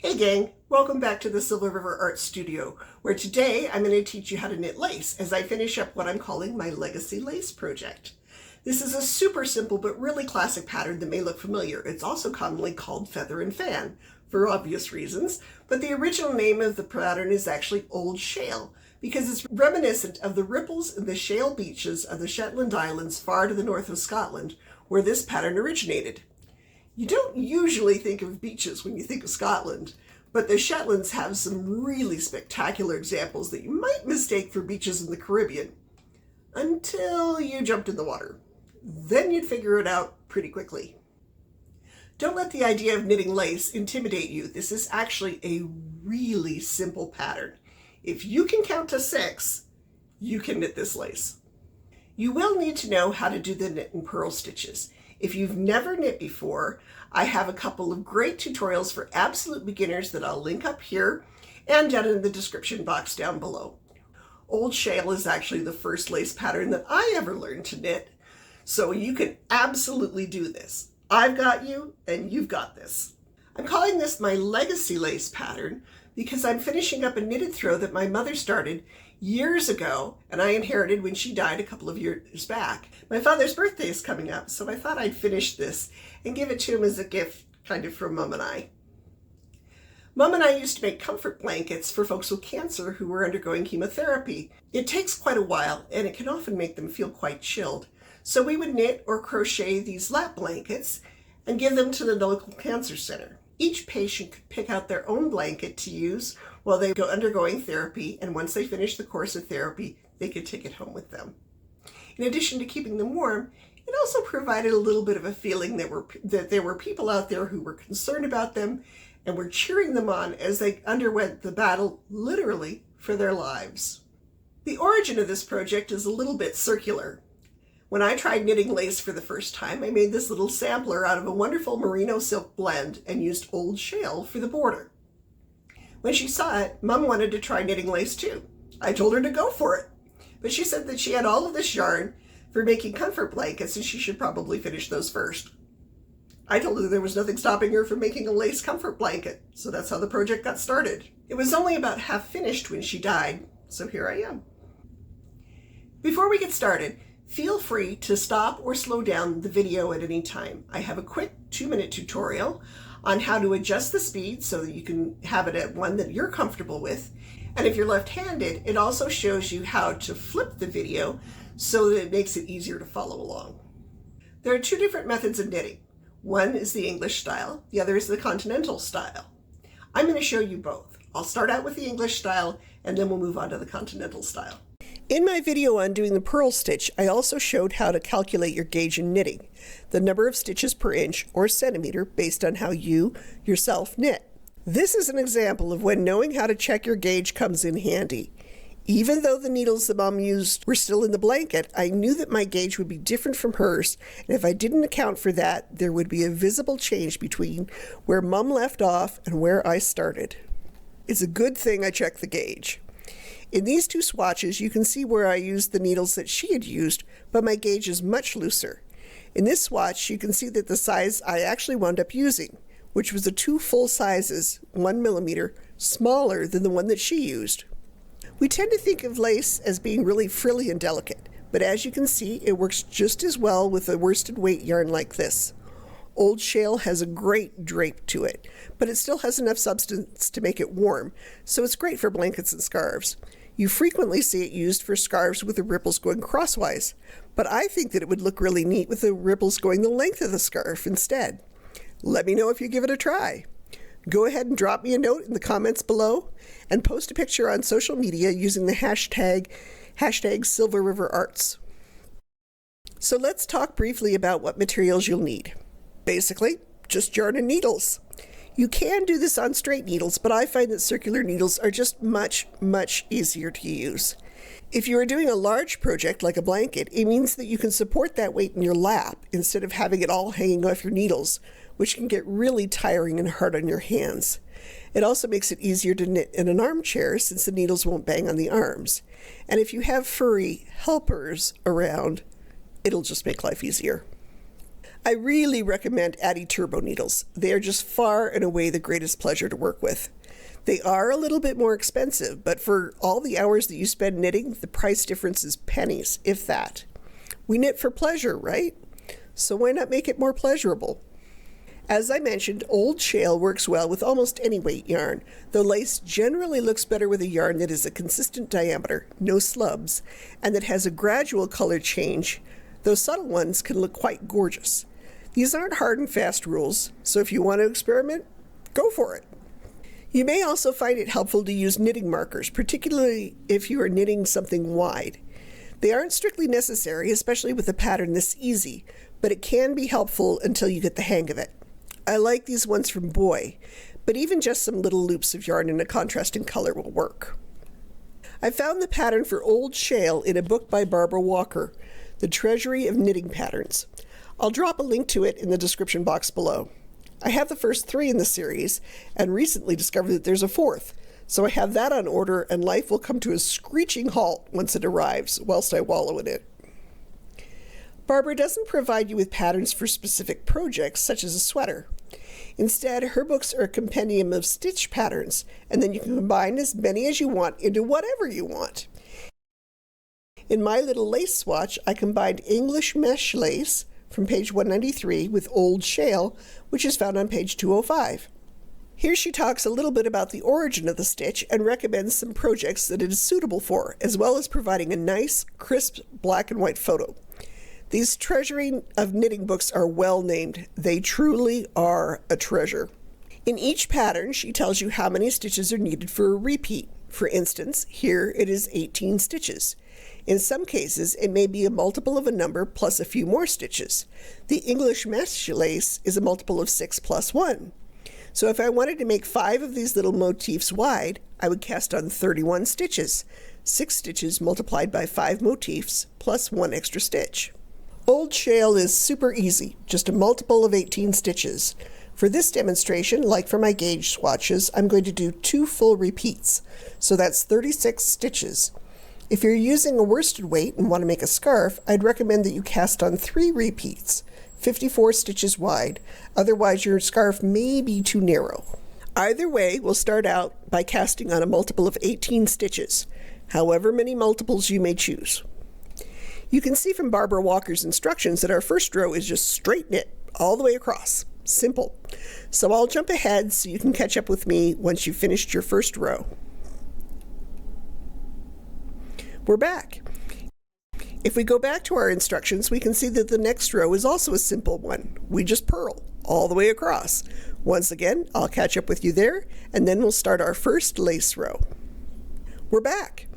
Hey gang, welcome back to the Silver River Art Studio, where today I'm going to teach you how to knit lace as I finish up what I'm calling my Legacy Lace project. This is a super simple but really classic pattern that may look familiar. It's also commonly called Feather and Fan, for obvious reasons, but the original name of the pattern is actually Old Shale, because it's reminiscent of the ripples in the shale beaches of the Shetland Islands far to the north of Scotland, where this pattern originated. You don't usually think of beaches when you think of Scotland, but the Shetlands have some really spectacular examples that you might mistake for beaches in the Caribbean, until you jumped in the water. Then you'd figure it out pretty quickly. Don't let the idea of knitting lace intimidate you. This is actually a really simple pattern. If you can count to 6, you can knit this lace. You will need to know how to do the knit and purl stitches. If you've never knit before, I have a couple of great tutorials for absolute beginners that I'll link up here and down in the description box down below. Old Shale is actually the first lace pattern that I ever learned to knit, so you can absolutely do this. I've got you and you've got this. I'm calling this my Legacy Lace pattern because I'm finishing up a knitted throw that my mother started years ago and I inherited when she died a couple of years back. My father's birthday is coming up, so I thought I'd finish this and give it to him as a gift, kind of from Mom and I. Mom and I used to make comfort blankets for folks with cancer who were undergoing chemotherapy. It takes quite a while and it can often make them feel quite chilled. So we would knit or crochet these lap blankets and give them to the local cancer center. Each patient could pick out their own blanket to use while they go undergoing therapy, and once they finish the course of therapy, they could take it home with them. In addition to keeping them warm, it also provided a little bit of a feeling that there were people out there who were concerned about them and were cheering them on as they underwent the battle, literally, for their lives. The origin of this project is a little bit circular. When I tried knitting lace for the first time, I made this little sampler out of a wonderful merino silk blend and used Old Shale for the border. When she saw it, Mom wanted to try knitting lace too. I told her to go for it, but she said that she had all of this yarn for making comfort blankets and she should probably finish those first. I told her there was nothing stopping her from making a lace comfort blanket, so that's how the project got started. It was only about half finished when she died, so here I am. Before we get started, feel free to stop or slow down the video at any time. I have a quick 2-minute tutorial on how to adjust the speed so that you can have it at one that you're comfortable with. And if you're left-handed, it also shows you how to flip the video so that it makes it easier to follow along. There are 2 different methods of knitting. One is the English style, the other is the Continental style. I'm going to show you both. I'll start out with the English style and then we'll move on to the Continental style. In my video on doing the purl stitch, I also showed how to calculate your gauge in knitting, the number of stitches per inch or centimeter based on how you yourself knit. This is an example of when knowing how to check your gauge comes in handy. Even though the needles that Mom used were still in the blanket, I knew that my gauge would be different from hers, and if I didn't account for that, there would be a visible change between where Mom left off and where I started. It's a good thing I checked the gauge. In these 2 swatches, you can see where I used the needles that she had used, but my gauge is much looser. In this swatch, you can see that the size I actually wound up using, which was the 2 full sizes, 1 millimeter, smaller than the one that she used. We tend to think of lace as being really frilly and delicate, but as you can see, it works just as well with a worsted weight yarn like this. Old Shale has a great drape to it, but it still has enough substance to make it warm, so it's great for blankets and scarves. You frequently see it used for scarves with the ripples going crosswise, but I think that it would look really neat with the ripples going the length of the scarf instead. Let me know if you give it a try. Go ahead and drop me a note in the comments below and post a picture on social media using the hashtag SilverRiverArts. So let's talk briefly about what materials you'll need. Basically, just yarn and needles. You can do this on straight needles, but I find that circular needles are just much easier to use. If you are doing a large project like a blanket, it means that you can support that weight in your lap instead of having it all hanging off your needles, which can get really tiring and hard on your hands. It also makes it easier to knit in an armchair since the needles won't bang on the arms. And if you have furry helpers around, it'll just make life easier. I really recommend Addi Turbo needles. They are just far and away the greatest pleasure to work with. They are a little bit more expensive, but for all the hours that you spend knitting, the price difference is pennies, if that. We knit for pleasure, right? So why not make it more pleasurable? As I mentioned, Old Shale works well with almost any weight yarn, though lace generally looks better with a yarn that is a consistent diameter, no slubs, and that has a gradual color change, though subtle ones can look quite gorgeous. These aren't hard and fast rules, so if you want to experiment, go for it. You may also find it helpful to use knitting markers, particularly if you are knitting something wide. They aren't strictly necessary, especially with a pattern this easy, but it can be helpful until you get the hang of it. I like these ones from Boy, but even just some little loops of yarn in a contrasting color will work. I found the pattern for Old Shale in a book by Barbara Walker, The Treasury of Knitting Patterns. I'll drop a link to it in the description box below. I have the first 3 in the series and recently discovered that there's a 4th, so I have that on order and life will come to a screeching halt once it arrives, whilst I wallow in it. Barbara doesn't provide you with patterns for specific projects, such as a sweater. Instead, her books are a compendium of stitch patterns, and then you can combine as many as you want into whatever you want. In my little lace swatch, I combined English mesh lace from page 193 with Old Shale, which is found on page 205. Here she talks a little bit about the origin of the stitch and recommends some projects that it is suitable for, as well as providing a nice, crisp black and white photo. These Treasury of knitting books are well named. They truly are a treasure. In each pattern, she tells you how many stitches are needed for a repeat. For instance, here it is 18 stitches. In some cases, it may be a multiple of a number plus a few more stitches. The English mesh lace is a multiple of 6 plus 1. So if I wanted to make 5 of these little motifs wide, I would cast on 31 stitches. 6 stitches multiplied by 5 motifs plus 1 extra stitch. Old Shale is super easy, just a multiple of 18 stitches. For this demonstration, like for my gauge swatches, I'm going to do 2 full repeats, so that's 36 stitches. If you're using a worsted weight and want to make a scarf, I'd recommend that you cast on 3 repeats, 54 stitches wide, otherwise your scarf may be too narrow. Either way, we'll start out by casting on a multiple of 18 stitches, however many multiples you may choose. You can see from Barbara Walker's instructions that our first row is just straight knit all the way across. Simple. So I'll jump ahead so you can catch up with me once you've finished your first row. We're back. If we go back to our instructions, we can see that the next row is also a simple one. We just purl all the way across. Once again, I'll catch up with you there, and then we'll start our first lace row. We're back.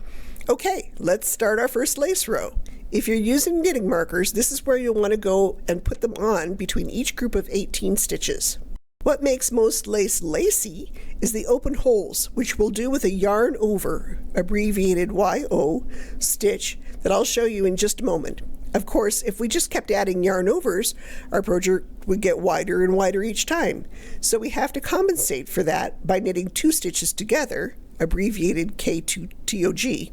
Okay, let's start our first lace row. If you're using knitting markers, this is where you'll want to go and put them on between each group of 18 stitches. What makes most lace lacy is the open holes, which we'll do with a yarn over, abbreviated YO, stitch that I'll show you in just a moment. Of course, if we just kept adding yarn overs, our project would get wider and wider each time. So we have to compensate for that by knitting 2 stitches together, abbreviated K2TOG,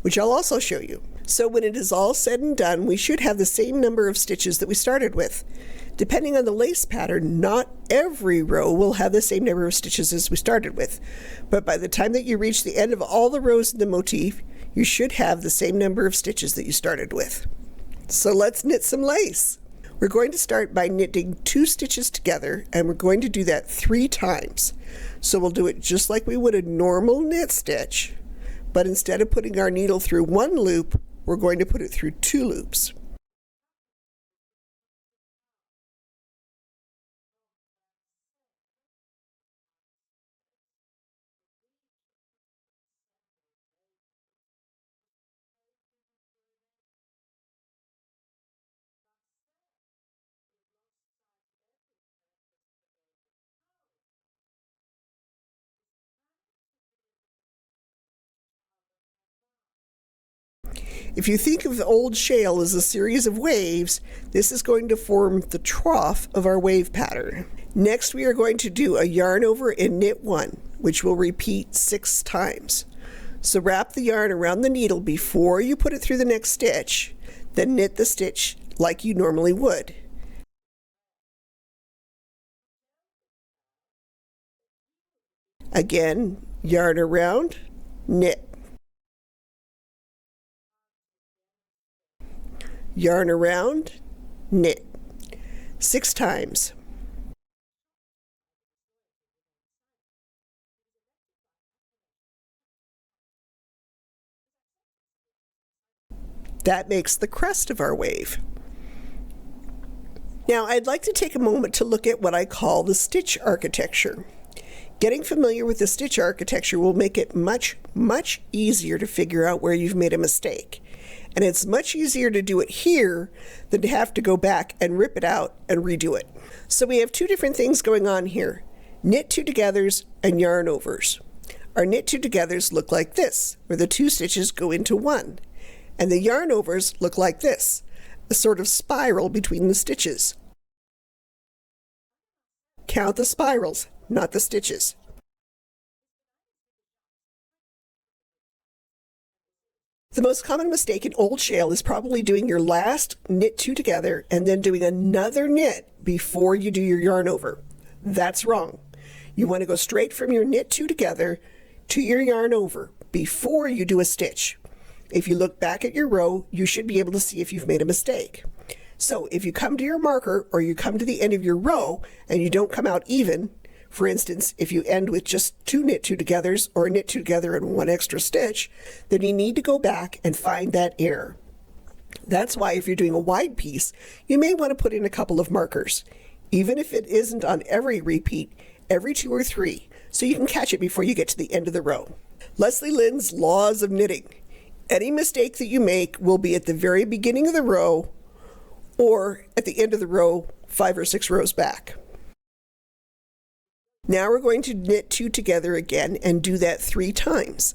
which I'll also show you. So when it is all said and done, we should have the same number of stitches that we started with. Depending on the lace pattern, not every row will have the same number of stitches as we started with. But by the time that you reach the end of all the rows in the motif, you should have the same number of stitches that you started with. So let's knit some lace. We're going to start by knitting 2 stitches together, and we're going to do that 3 times. So we'll do it just like we would a normal knit stitch, but instead of putting our needle through 1 loop, we're going to put it through 2 loops. If you think of the Old Shale as a series of waves, this is going to form the trough of our wave pattern. Next, we are going to do a yarn over and knit 1, which will repeat 6 times. So wrap the yarn around the needle before you put it through the next stitch, then knit the stitch like you normally would. Again, yarn around, knit. Yarn around, knit. 6 times. That makes the crest of our wave. Now I'd like to take a moment to look at what I call the stitch architecture. Getting familiar with the stitch architecture will make it much easier to figure out where you've made a mistake. And it's much easier to do it here than to have to go back and rip it out and redo it. So we have 2 different things going on here: knit 2 togethers and yarn overs. Our knit 2 togethers look like this, where the 2 stitches go into 1. And the yarn overs look like this, a sort of spiral between the stitches. Count the spirals, not the stitches. The most common mistake in old shale is probably doing your last knit 2 together and then doing another knit before you do your yarn over. That's wrong. You want to go straight from your knit 2 together to your yarn over before you do a stitch. If you look back at your row, you should be able to see if you've made a mistake. So if you come to your marker or you come to the end of your row and you don't come out even, for instance, if you end with just 2 knit 2 togethers or a knit 2 together and 1 extra stitch, then you need to go back and find that error. That's why if you're doing a wide piece, you may want to put in a couple of markers, even if it isn't on every repeat, every 2 or 3, so you can catch it before you get to the end of the row. Leslie Lynn's Laws of Knitting. Any mistake that you make will be at the very beginning of the row or at the end of the row 5 or 6 rows back. Now we're going to knit 2 together again and do that 3 times.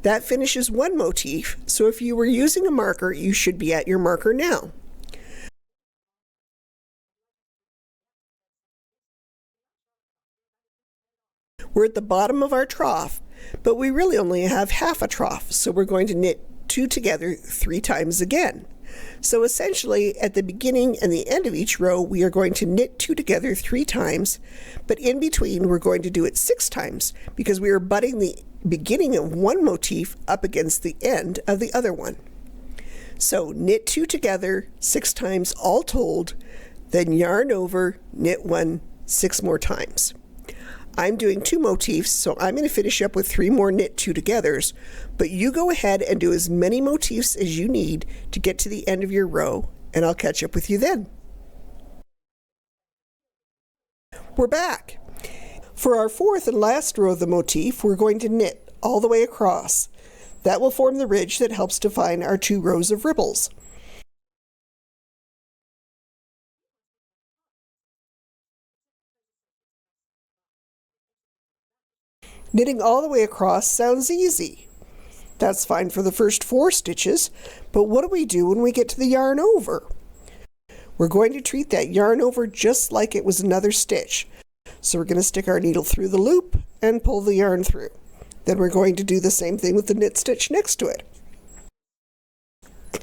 That finishes one motif, so if you were using a marker, you should be at your marker now. We're at the bottom of our trough, but we really only have half a trough, so we're going to knit 2 together 3 times again. So essentially, at the beginning and the end of each row, we are going to knit 2 together 3 times, but in between, we're going to do it 6 times because we are butting the beginning of one motif up against the end of the other one. So knit 2 together 6 times all told, then yarn over, knit 1 6 more times. I'm doing 2 motifs, so I'm going to finish up with 3 more knit 2 togethers, but you go ahead and do as many motifs as you need to get to the end of your row, and I'll catch up with you then. We're back. For our 4th and last row of the motif, we're going to knit all the way across. That will form the ridge that helps define our 2 rows of ripples. Knitting all the way across sounds easy. That's fine for the first 4 stitches, but what do we do when we get to the yarn over? We're going to treat that yarn over just like it was another stitch. So we're going to stick our needle through the loop and pull the yarn through. Then we're going to do the same thing with the knit stitch next to it.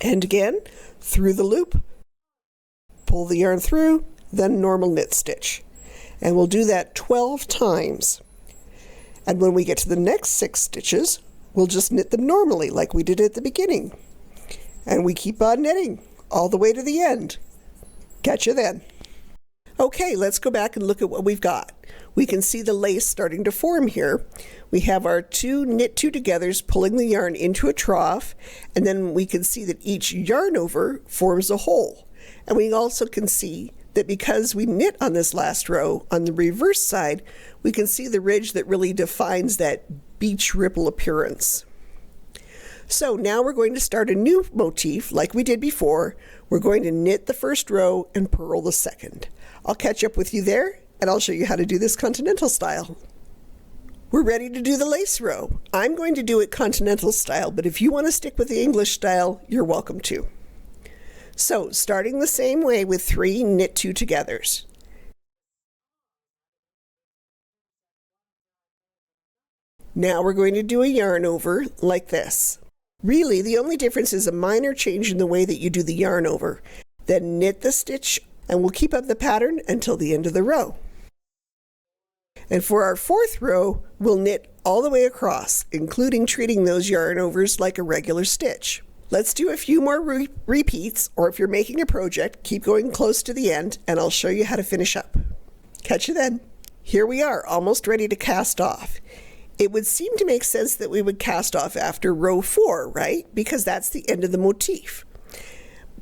And again, through the loop, pull the yarn through, then normal knit stitch. And we'll do that 12 times. And when we get to the next 6 stitches, we'll just knit them normally like we did at the beginning. And we keep on knitting all the way to the end. Catch you then. Okay, let's go back and look at what we've got. We can see the lace starting to form here. We have our 2 knit 2 togethers pulling the yarn into a trough, and then we can see that each yarn over forms a hole. And we also can see that because we knit on this last row, on the reverse side, we can see the ridge that really defines that beach ripple appearance. So now we're going to start a new motif like we did before. We're going to knit the first row and purl the second. I'll catch up with you there, and I'll show you how to do this Continental style. We're ready to do the lace row. I'm going to do it Continental style, but if you want to stick with the English style, you're welcome to. So, starting the same way with 3 knit 2 togethers. Now we're going to do a yarn over like this. Really, the only difference is a minor change in the way that you do the yarn over. Then knit the stitch, and we'll keep up the pattern until the end of the row. And for our fourth row, we'll knit all the way across, including treating those yarn overs like a regular stitch. Let's do a few more repeats, or if you're making a project, keep going close to the end, and I'll show you how to finish up. Catch you then. Here we are, almost ready to cast off. It would seem to make sense that we would cast off after row 4, right? Because that's the end of the motif.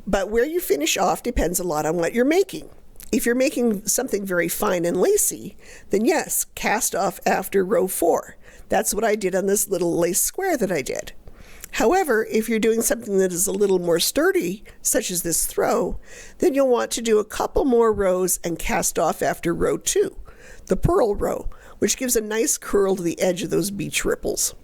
But where you finish off depends a lot on what you're making. If you're making something very fine and lacy, then yes, cast off after row 4. That's what I did on this little lace square that I did. However, if you're doing something that is a little more sturdy, such as this throw, then you'll want to do a couple more rows and cast off after row 2, the purl row, which gives a nice curl to the edge of those beach ripples.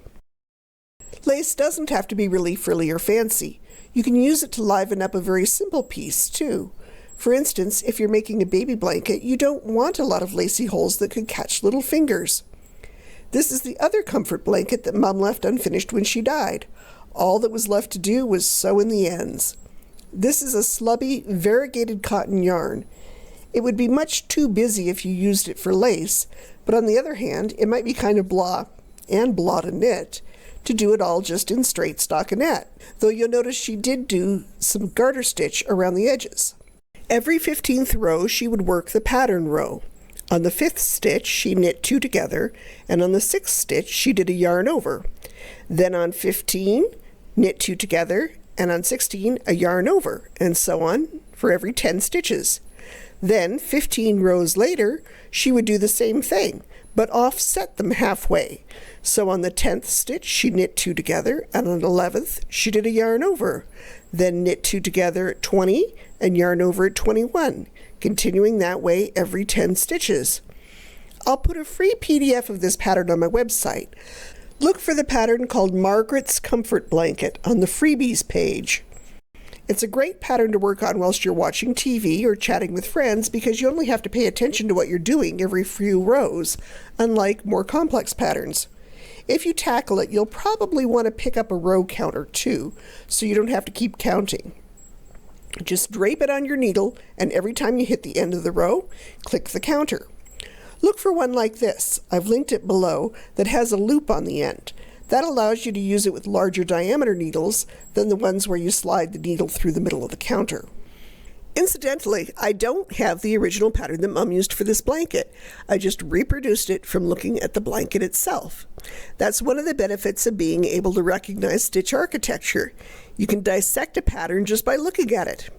Lace doesn't have to be really frilly or fancy. You can use it to liven up a very simple piece, too. For instance, if you're making a baby blanket, you don't want a lot of lacy holes that could catch little fingers. This is the other comfort blanket that Mom left unfinished when she died. All that was left to do was sew in the ends. This is a slubby, variegated cotton yarn. It would be much too busy if you used it for lace, but on the other hand, it might be kind of blah to knit to do it all just in straight stockinette, though you'll notice she did do some garter stitch around the edges. Every 15th row, she would work the pattern row. On the 5th stitch, she knit 2 together, and on the 6th stitch, she did a yarn over. Then on 15, knit 2 together, and on 16, a yarn over, and so on for every 10 stitches. Then, 15 rows later, she would do the same thing, but offset them halfway. So on the 10th stitch, she knit 2 together, and on the 11th, she did a yarn over. Then knit 2 together at 20, and yarn over at 21, continuing that way every 10 stitches. I'll put a free PDF of this pattern on my website. Look for the pattern called Margaret's Comfort Blanket on the freebies page. It's a great pattern to work on whilst you're watching TV or chatting with friends because you only have to pay attention to what you're doing every few rows, unlike more complex patterns. If you tackle it, you'll probably want to pick up a row counter too, so you don't have to keep counting. Just drape it on your needle, and every time you hit the end of the row, click the counter. Look for one like this. I've linked it below that has a loop on the end. That allows you to use it with larger diameter needles than the ones where you slide the needle through the middle of the counter. Incidentally, I don't have the original pattern that Mom used for this blanket. I just reproduced it from looking at the blanket itself. That's one of the benefits of being able to recognize stitch architecture. You can dissect a pattern just by looking at it.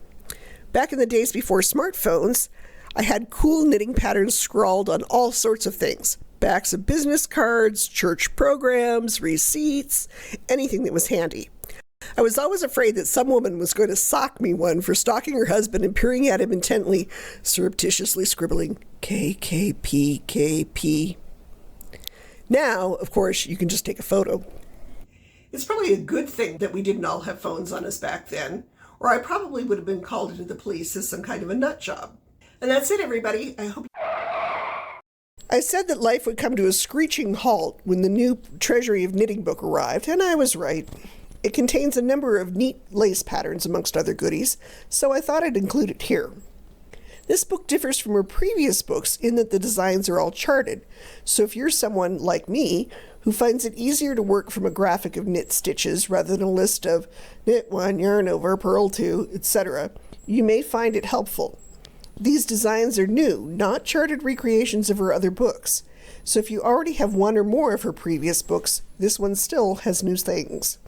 Back in the days before smartphones, I had cool knitting patterns scrawled on all sorts of things. Backs of business cards, church programs, receipts, anything that was handy. I was always afraid that some woman was going to sock me one for stalking her husband and peering at him intently, surreptitiously scribbling KKP. Now, of course, you can just take a photo. It's probably a good thing that we didn't all have phones on us back then, or I probably would have been called into the police as some kind of a nut job. And that's it, everybody. I said that life would come to a screeching halt when the new Treasury of Knitting book arrived, and I was right. It contains a number of neat lace patterns amongst other goodies, so I thought I'd include it here. This book differs from her previous books in that the designs are all charted, so if you're someone like me who finds it easier to work from a graphic of knit stitches rather than a list of knit 1, yarn over, purl 2, etc., you may find it helpful. These designs are new, not charted recreations of her other books, so if you already have one or more of her previous books, this one still has new things.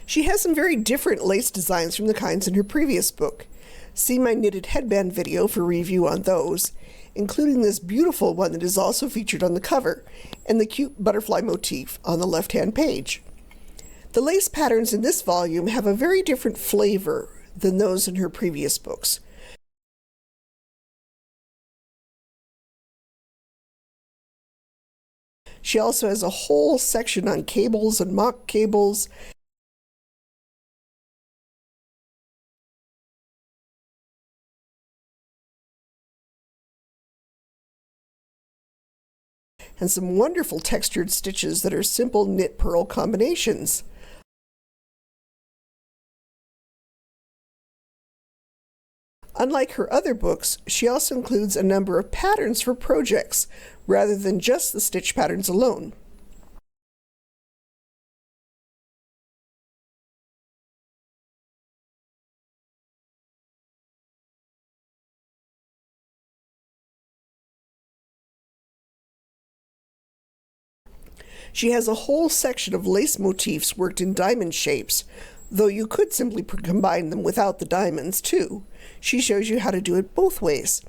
She has some very different lace designs from the kinds in her previous book. See my knitted headband video for review on those, including this beautiful one that is also featured on the cover, and the cute butterfly motif on the left-hand page. The lace patterns in this volume have a very different flavor than those in her previous books. She also has a whole section on cables and mock cables, and some wonderful textured stitches that are simple knit purl combinations. Unlike her other books, she also includes a number of patterns for projects, rather than just the stitch patterns alone. She has a whole section of lace motifs worked in diamond shapes, though you could simply combine them without the diamonds too. She shows you how to do it both ways.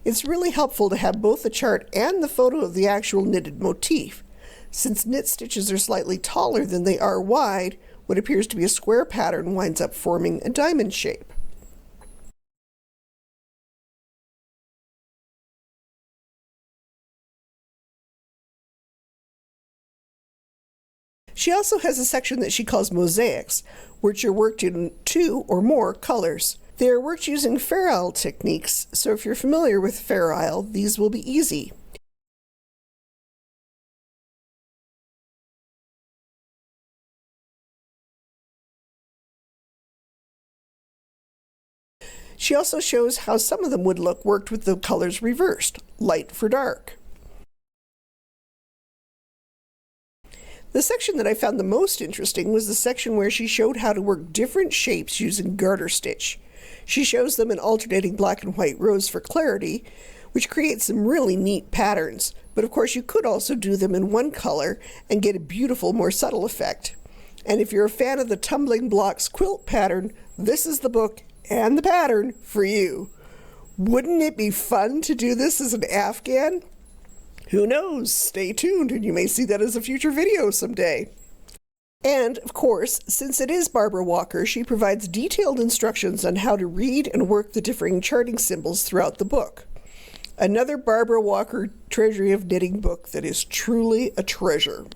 It's really helpful to have both the chart and the photo of the actual knitted motif. Since knit stitches are slightly taller than they are wide, what appears to be a square pattern winds up forming a diamond shape. She also has a section that she calls mosaics, which are worked in 2 or more colors. They are worked using Fair Isle techniques, so if you're familiar with Fair Isle, these will be easy. She also shows how some of them would look worked with the colors reversed, light for dark. The section that I found the most interesting was the section where she showed how to work different shapes using garter stitch. She shows them in alternating black and white rows for clarity, which creates some really neat patterns. But of course you could also do them in one color and get a beautiful, more subtle effect. And if you're a fan of the tumbling blocks quilt pattern, this is the book and the pattern for you. Wouldn't it be fun to do this as an Afghan? Who knows? Stay tuned and you may see that as a future video someday. And, of course, since it is Barbara Walker, she provides detailed instructions on how to read and work the differing charting symbols throughout the book. Another Barbara Walker Treasury of Knitting book that is truly a treasure.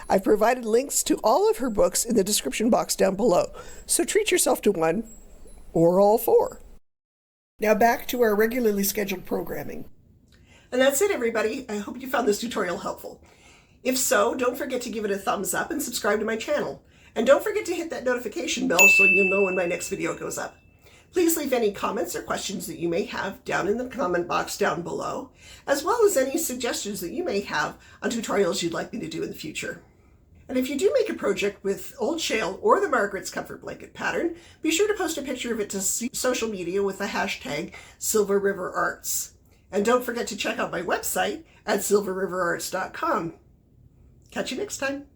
I've provided links to all of her books in the description box down below, so treat yourself to one or all 4. Now back to our regularly scheduled programming. And that's it, everybody. I hope you found this tutorial helpful. If so, don't forget to give it a thumbs up and subscribe to my channel. And don't forget to hit that notification bell so you'll know when my next video goes up. Please leave any comments or questions that you may have down in the comment box down below, as well as any suggestions that you may have on tutorials you'd like me to do in the future. And if you do make a project with Old Shale or the Margaret's Comfort Blanket pattern, be sure to post a picture of it to social media with the hashtag SilverRiverArts. And don't forget to check out my website at silverriverarts.com. Catch you next time.